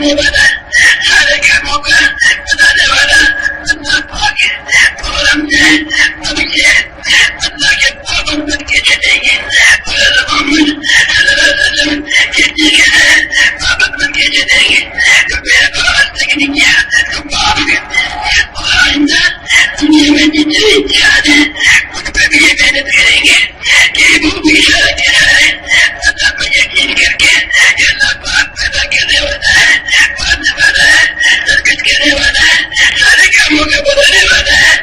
کرنے والا سارے کاموں کا بتانے والا اللہ پاک ہے. اور ہم نے اب یہ اللہ کے پابند بن کے چلیں گے اور محمد صلی اللہ علیہ وسلم کے دیگر ہے پابند بن کے چلیں گے. تو میرے پاس تک نہیں کیا تو پاپ کرتے ہیں. اور آئندہ دنیا میں جتنے امتحان ہیں ان پہ بھی یہ محنت کریں گے کہ وہ بھی اشارہ کیا ہے اللہ پر یقین کر کے کہ اللہ پاک پیدا کرنے والا ہے, مارنے والا ہے, حرکت کرنے والا ہے, سارے کاموں کا بنانے والا ہے.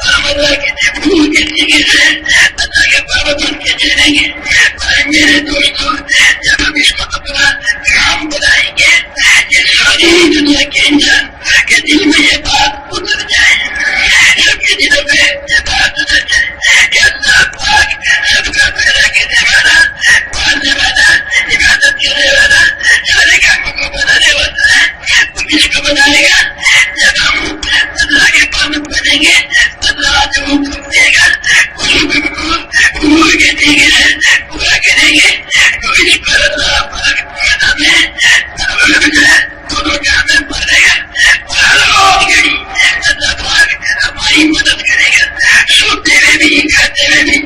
ہم اللہ کے پھول کے طریقے سے اللہ کے پابند بن کے چلیں گے. اور میرے دوستوں جب ہم اس کو اپنا کام بنائیں گے یہ ساری دنیا کے انسان کے دل میں یہ بات اتر جائے, سب کے دلوں میں یہ بات اتر جائے کہ اللہ پاک سب کا پیدا کرنے والا, مارنے والا, عبادت کرنے والا, سارے کاموں کو بنانے والا ہے. وہ کس کو بنائے گا؟ جب ہم اللہ کے پابند بنیں گے اللہ جو حکم دے گا اس حکم کو پورا کے طریقے سے پورا کریں گے. تو اس پر اللہ پاک ہمیں دونوں کام میں پڑے گا اور گھڑی اللہ پاک ہماری مدد کرے گا. سوتے میں بھی, کھاتے میں بھی,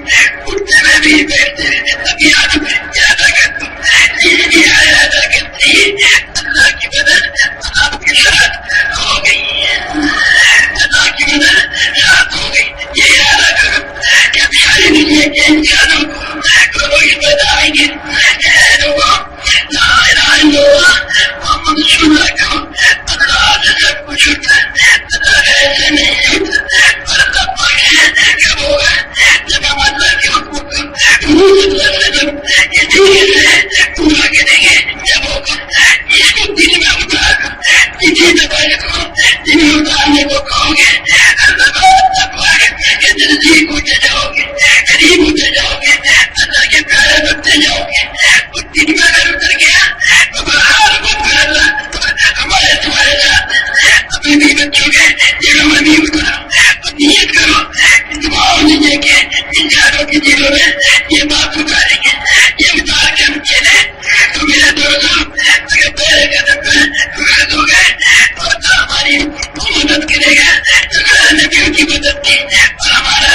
اٹھتے میں بھی, بیٹھتے میں بھی. ابھی آپ یاد کرتا ہوں یہ بھی یاد کرتے ہیں اللہ کی مدد آپ کے ساتھ ہو گئی ہے, اللہ کی مدد ساتھ ہو گئی. یہ یاد کرو کہ اب ساری دنیا کے انسانوں کو کوئی بتائیں گے لا الہ الا اللہ محمد رسول اللہ کہو. اللہ سے سب کچھ ہوتا ہے, اللہ ایسے نہیں ہوتا. اور اللہ پاک سے کب ہوگا جب ہم اللہ کے حکم کو یہ طریقے سے پورا کریں گے. جب ہوگا اس کو دل میں اتار کر کسی دفعہ کو دل میں اتارنے کو کہو گے اللہ پاک کے نزدیک ہوتے جاؤ گے, قریب ہوتے جاؤ گے, اللہ کے پیارے بنتے جاؤ گے. اور دل میں اگر اتر گیا تو بہار بہت اللہ ہمارے تمہارے ساتھ اپنے بھی بچوں کے دلوں میں بھی اترا. اور نیت کرو دعاؤں نے کہ انسانوں کے دلوں میں یہ بات اتاریں گے. یہ اتار کے ہم چلے تو میرے دوستوں اگر پہلے قدم پہ خرد ہو گئے تو اللہ ہماری مدد کرے گا. تو نبیوں کی مدد کی اور ہمارا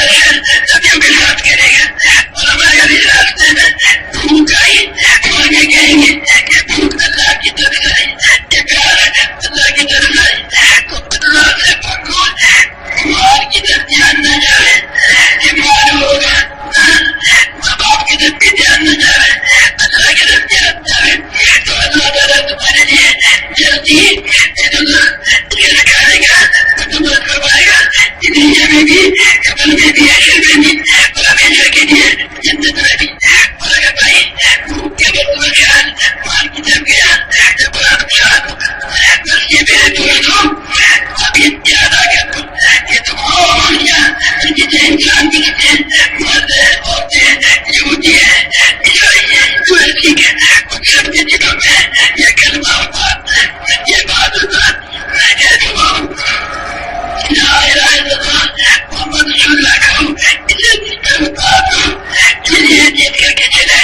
نبیوں کے ساتھ کرے گا. اور ہمارے راستے میں بھوک آئی تو آگے کہیں گے کہ بھوک اللہ کی طرف آئی, یہ پیار اللہ کی طرف آئی. تو اللہ سے پکو مال کی طرف دھیان نہ جائے, یہ مال ہوگا ماں باپ کی طرف بھی دھیان نہ جائے, اللہ کی طرف دھیان جائے. تو اللہ تعالیٰ تمہارے لیے جلدی سکھائے گا, تمہیں کروائے گا دنیا میں بھی, قبر میں بھی, حشر میں بھی, اور ہمیشہ کے لیے جنت میں بھی. اور اگر بھائی بھوک کے وقت میں خیال مال کی طرف گیا تو بڑا نقصان ہوگا. بس یہ میرے دوستوں اب یہ یاد آ گیا تو یہ تمام جتنے انسان بھی ہیں, مرد ہے, عورتیں, یہودی ہے, عیسائی ہے, ہندو ہے, سکھ ہے, ان سب کے دلوں میں یہ کلمہ ہوتا, یہ بات ہوتا ہے تمام لا الہ الا اللہ محمد رسول اللہ کہو. اسے دل پر اتار دو. چلیے جیت کر کے چلے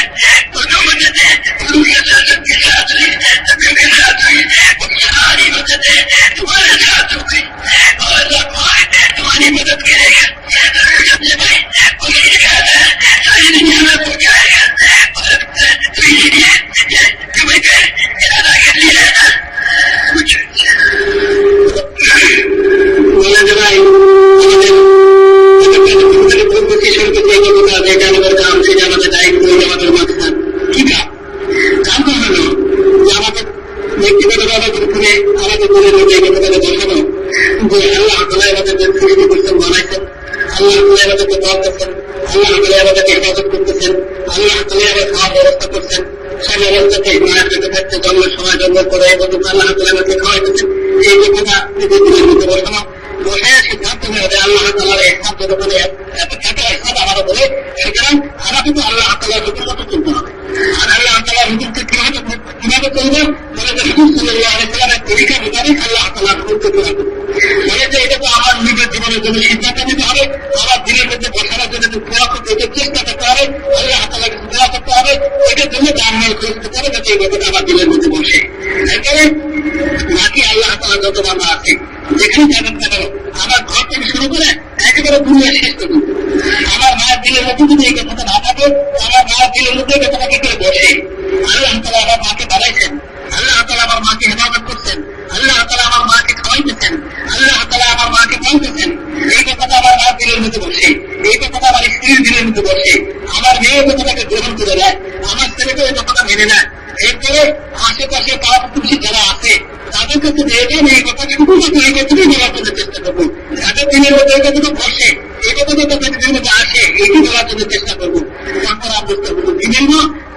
دونوں مددیں حضور صلی اللہ علیہ وسلم کے ساتھ ہوئی, نبیوں کے ساتھ ہوئی, ان ساری مددیں تمہارے ساتھ ہو گئی. اور اللہ پاک تمہاری مدد کرے گا. سمجھے بھائی کوشش کرتا ہے ساری دنیا میں پہنچائے گا. اور تو اسی لیے تمہیں ارادہ کر لیا ہے نا کچھ বাকি আল্লাহ তাআলা যত বান্দা আছে যেখানে যাবেন না কেন, আমার ঘর থেকে শুরু করে একেবারে দুনিয়া শেষ করুন, আমার মায়ের দিলের মধ্যে যদি এই কথাটা না থাকে, আমার মায়ের দিলের মধ্যে এই কথাটা কি করে বসে? আল্লাহ তাআলা আমার মাকে বানাইছেন, আল্লাহ তাআলা আমার মাকে হেফাজত করছেন, আল্লাহ তাআলা আমার মাকে খাওয়াইতেছেন, আল্লাহ তাআলা আমার মাকে পালতেছেন, এই কথাটা আমার মার দিলের মধ্যে বসে, এই কথাটা আমার স্ত্রীর দিলের মধ্যে বসে, আমার মেয়ে কথাটাকে গ্রহণ করে নেয়, আমার ছেলেকে এই কথাটা মেনে নেয়। এরপরে আশেপাশে পাড়া প্রতিবেশী যারা আছে তাদের কাছে দেখেন এই কথাটা শুধুমাত্র এই কথাটি বলার জন্য চেষ্টা করবো, যাদের দিনের মধ্যে এই কথাটা বসে, এই কথাটা তাদের মধ্যে আসে, এইটি বলার জন্য চেষ্টা করবো। তারপর আমরা বুঝতে পারবো বিভিন্ন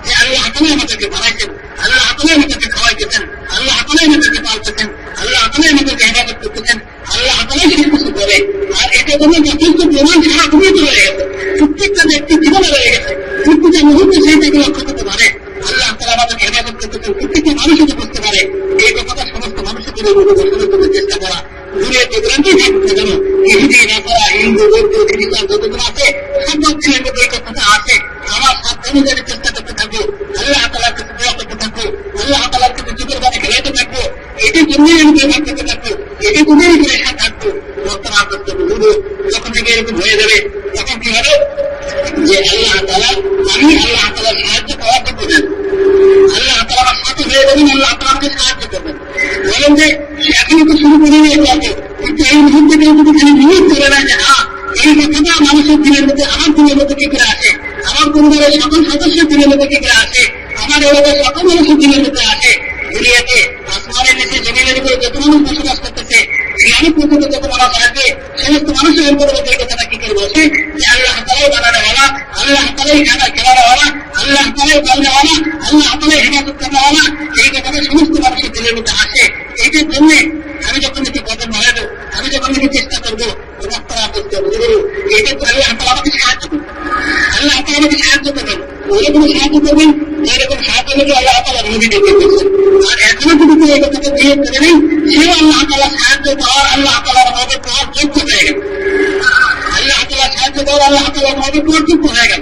যে আল্লাহ তাআলা আমাদেরকে বানাইছেন, আল্লাহ তাআলা আমাদেরকে খাওয়াইতেছেন, আল্লাহ তাআলা আমাদেরকে পালতেছেন, আল্লাহ তাআলা আমাদেরকে হেফাজত করতেছেন, আল্লাহ তাআলা সব কিছু করে। আর এটা জন্য যথেষ্ট প্রমাণ সারা দুনিয়াতে রয়ে গেছে, প্রত্যেকটা ব্যক্তি জীবনে রয়ে গেছে, প্রত্যেকটা মুহূর্তে সেইটাকে লক্ষ্য করতে পারে আল্লাহ তাআলা আমাদেরকে হেফাজত করতেছেন, প্রত্যেকটা মানুষও বুঝতে পারে। এই কথাটা সমস্ত মানুষের জন্য বসানোর জন্য চেষ্টা করা, দূরে যেগুলোকেই থাকতে যেন ইহুদি নাসারা হিন্দু বৌদ্ধ খ্রিস্টান যতগুলো আছে সব দিনের মধ্যে এই কথাটা আসে। আমার সাবধানে যেন চেষ্টা করতে থাকবো, আল্লাহ তাআলার কাছে দোয়া করতে থাকবো, আল্লাহ তাআলার কাছে যুগের বাড়ি খেলাইতে থাকবো, এটি জন্যই আমি ব্যবহার করতে থাকবো, এটি জন্যই পরেশান থাকবো। বর্তমান করতে বুঝবো যখন থেকে এরকম হয়ে যাবে তখন কি হবে যে আল্লাহ তাআলা, আমি আল্লাহ তাআলার সাহায্য পাওয়ার জন্য দেন, আল্লাহ তাআলা আমার সাথে হয়ে যাবেন, আল্লাহ তাআলা আমাকে সাহায্য করবেন। বলেন যে এখনই তো শুরু করে নিয়ে যাবে, কিন্তু এই মুহূর্তে কেউ যদি খালি নিয়োগ করে না যে হ্যাঁ এই কথাটা মানুষের দিনের মধ্যে, আমার দিনের মধ্যে কি করে আসে, আমার পরিবারের সকল সদস্যের দিনের মধ্যে কি করে আসে, আমার এলাকার সকল মানুষের দিনের মধ্যে আসে, দুনিয়াতে আসমানের নিচে জমিনের উপরে যত মানুষ বসবাস করতেছে, গ্রামে পর্যন্ত যত মানুষ আসবে, সমস্ত মানুষের উপরে এই কথাটা কি করে বসে যে আল্লাহ তাআলাই বানানোওয়ালা, আল্লাহ তাআলাই খেলানোওয়ালা, আল্লাহ তাআলাই বানানোওয়ালা, আল্লাহ তাআলাই হেফাজত করানোওয়ালা, এই কথাটা সমস্ত মানুষের দিনের মধ্যে আসে। এইটার জন্য আমি যখন একটু কদম বাড়াবো, আমি যখন একটু চেষ্টা করবো, এইটা আল্লাহ তাআলা আমাকে সাহায্য করবেন, আল্লাহ তাআলা আমাকে সাহায্য করবেন, ওইরকম সাহায্য করবেন যেরকম সাহায্য করবে আল্লাহ তাআলা নবীকে করতেছেন। আর এখনো যদি কেউ এই কথাটা দিয়ে করে নেই, সেও আল্লাহ তাআলা সাহায্য পাওয়ার, আল্লাহ তাআলার মদত পাওয়ার যোগ্য হয়ে গেল, আল্লাহ তাআলা সাহায্য পাওয়ার, আল্লাহ তাআলার মদত পাওয়ার যোগ্য হয়ে গেল।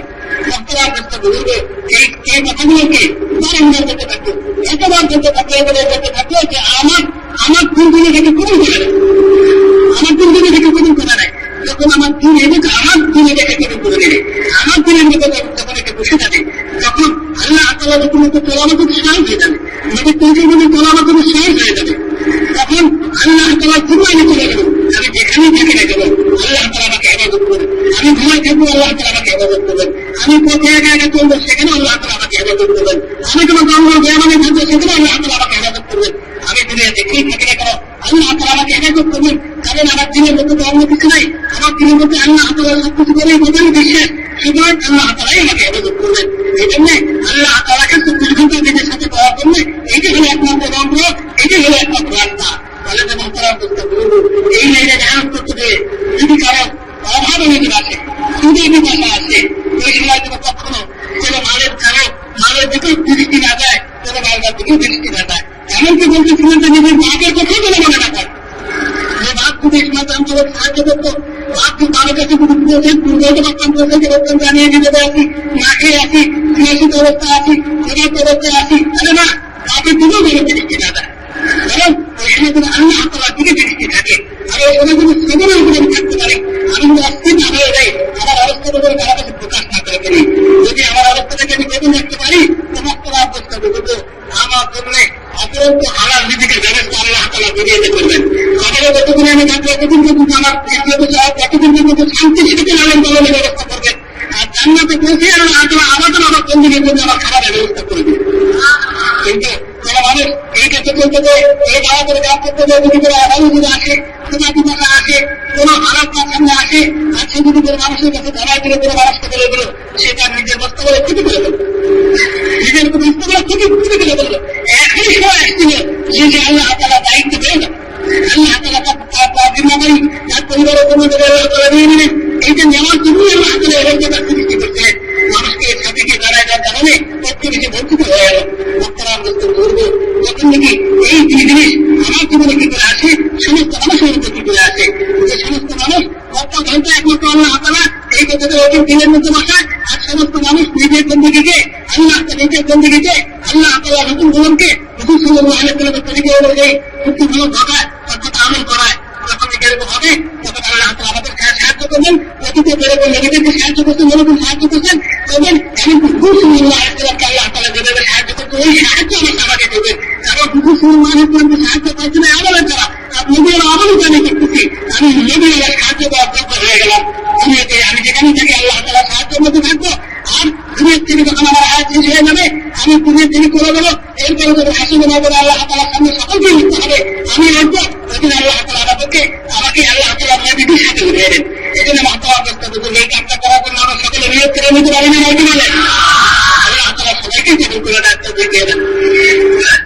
বর্তমান চেষ্টা করবে এই কথাগুলোকে বারংবার করতে থাকবো, এতবার করতে থাকবো, এবারে করতে থাকবো যে আমার দিনগুলো থেকে কবুল করে নেয়, আমার দিনগুলো থেকে কবুল করে নেয়। যখন আমার দিন এদিকে আমার দিনে দেখে কবুল করে নেবে, আমার দিনের মধ্যে যখন এটা বসে যাবে, তখন আল্লাহ তাআলা যখন তোলা আমাদের সহজ হয়ে যাবে, আমাদের পৌঁছে যদি তোলা আমাদের সহজ হয়ে যাবে, তখন আল্লাহ তাআলা ঘুমাই চলে গেল, আমি যেখানেই দেখে না গেল আল্লাহ তাআলা আমাকে হেফাজত করবেন, আমি ঘুমাই থাকবো আল্লাহ তাআলা আমাকে হেফাজত করবেন, আমি পথে একা একা চলবো সেখানে আল্লাহ তাআলা আমাকে হেফাজত করবেন, আমি কোনো জঙ্গল গ্রামে থাকবো সেখানে আল্লাহ তাআলা আমাকে হেফাজত করবেন, আমি দুনিয়া দেখেই থাকি না কেন আল্লাহ তাআলা আমাকে হেফাজত করবেন। কারণ আমার দিনের মধ্যে তো অন্য কিছু নাই, আমার দিনের মধ্যে আল্লাহ তাআলা সবকিছু করে বোঝাই বিশ্বাস, সুতরাং আল্লাহ তাআলাই আমাকে হেফাজত করবেন। এই জন্য আল্লাহ তাআলাকে 24 ঘন্টা নিজের সাথে পাওয়ার জন্য এইটি হলো একমাত্র মন্ত্র, এটি হলো একমাত্র রাস্তা। তাহলে যেমন তারা বুঝতে পারবো এই লাইনে ধ্যান করতে গিয়ে যদি কারো অভাব যদি আসে, যদি বিপাশা আসে, ওই সময় যেন কখনো কোনো মালের দিকেও দৃষ্টি না যায়, কোনো মালদার দিকেও দৃষ্টি না যায়। এমনকি বলতেছিলেন যে নিজের বাপের কথাও যেন মনে না করে, যে বাপ যদি ইসলাম আমাদের সাহায্য করতো, বাপ যদি তাদের কাছে যদি বলছেন পূর্বতে পারতাম, পৌঁছাতে পারতাম, জানিয়ে দিতে আসি, না খেয়ে আসি, ক্রিয়াশীল অবস্থায় আসি, ক্ষুধার্ত অবস্থায় আসি, তাহলে না বাপের দিকেও যেন দৃষ্টি না যায়। কারণ ওই সময় যদি আল্লাহ তাআলার দিকে দৃষ্টি থাকে, আর ওই সময় যদি সবরের উপরে থাকতে পারে, আমি যদি অস্থির না হয়ে যাই, আমার অবস্থার উপরে তারা কাছে প্রকাশ না করে ফেলি, যদি আমার অবস্থাটাকে আমি বেতন রাখতে পারি, সমস্ত অবস্থা বুঝবো আমার জন্য অপরন্ত হালাল নীতিকে ব্যবস্থা আল্লাহ তাআলা বেরিয়ে করবেন। আমাদের যতদিন আমি থাকবো এতদিন পর্যন্ত আমার এতদিন পর্যন্ত শান্তি সেদিকে লালন পালনের ব্যবস্থা করবেন, আর জান্নাতে পৌঁছে আল্লাহ তাআলা আমাদের আমার বন্ধুদের জন্য আমার খাবারের ব্যবস্থা করে দেবেন। কিন্তু যারা মানুষ এই কাছে চলতে দেয়, এই ভাড়া করে কাজ করতে দেয়, যদি করে আদালু যদি আসে, ক্ষুধা পিপাসা আসে, কোনো হারাপ কাজ সামনে আসে, আর সে যদি করে মানুষের কাছে ধরায় করে করে মানুষকে বলে দিল, সেটা নিজের বস্তা করে ক্ষতি করে দেবে, নিজের বস্তা করে ক্ষতি করে বলল। এখনই সময় আসছিল যে আল্লাহ তাআলা দায়িত্ব পেয়ে যাবে, আল্লাহ তাআলা তার জিম্মাদারি তার পরিবারের জন্য করে দিয়ে নেবেন। এইটা নেওয়ার জন্যই আল্লাহ তাআলা এরকম একটা সৃষ্টি করছিলেন, মানুষকে সাথে গিয়ে দাঁড়ায় যাওয়ার কারণে প্রত্যেকে বঞ্চিত হয়ে গেল। বর্তমান বস্তু করবো যখন নাকি এই জিনিস আমার জীবনে কি করে আসে, সমস্ত মানুষের মধ্যে কি করে আসে, যে সমস্ত মানুষ বর্তমান ঘন্টা একমাত্র আল্লাহ তাআলা এই কথাটা ওই দিনের মধ্যে বসায়, আর সমস্ত মানুষ নিজের বন্দীকে আল্লাহ নিজের বন্দীকে আল্লাহ তাআলা হুকুম গুলোকে হুজুর সাল্লাল্লাহু আলাইহি ওয়াসাল্লামের তরিকা অনুযায়ী সত্যি ভালো ঢোকায় অর্থাৎ আমল করায়, যখন এরকম হবে তখন আল্লাহ তাআলা আমাদের সাহায্য করবেন। অতীতে যেরকম নবীদেরকে সাহায্য করছেন যেরকম সাহায্য করছেন করবেন, এমনকি হুজুর সাল্লাল্লাহু আলাইহি ওয়াসাল্লামকে আল্লাহ তাআলা যেভাবে সাহায্য করছে ওই সাহায্য আমাকে করবেন। কারণ হুজুর সাল্লাল্লাহু আলাইহি ওয়াসাল্লামকে সাহায্য পাচ্ছি না আমলের দ্বারা, নবীর আমলই আমি করতেছি, আমি নবীর আল্লাহ সাহায্য পাওয়ার যোগ্য হয়ে গেলাম। আমি যেখানে থাকি আল্লাহ তাআলা সাহায্যের মধ্যে থাকবো। আর দুনিয়ার থেকে যখন আমার হায়াত শেষ হয়ে যাবে আমি দুনিয়ার থেকে চলে যাবো, এরপরে যখন হাসিবে না বলে আল্লাহ তাআলার সামনে সকলকে লিখতে হবে, আমি লিখবো, ওইদিন আল্লাহ তাআলা আমাকে আল্লাহ তাআলা নবীদের সাথে উঠিয়ে দেন। এই জন্য মাত্র এই কাজটা করার জন্য আমরা সকলে নিয়োগ করে নিতে পারি না, বলে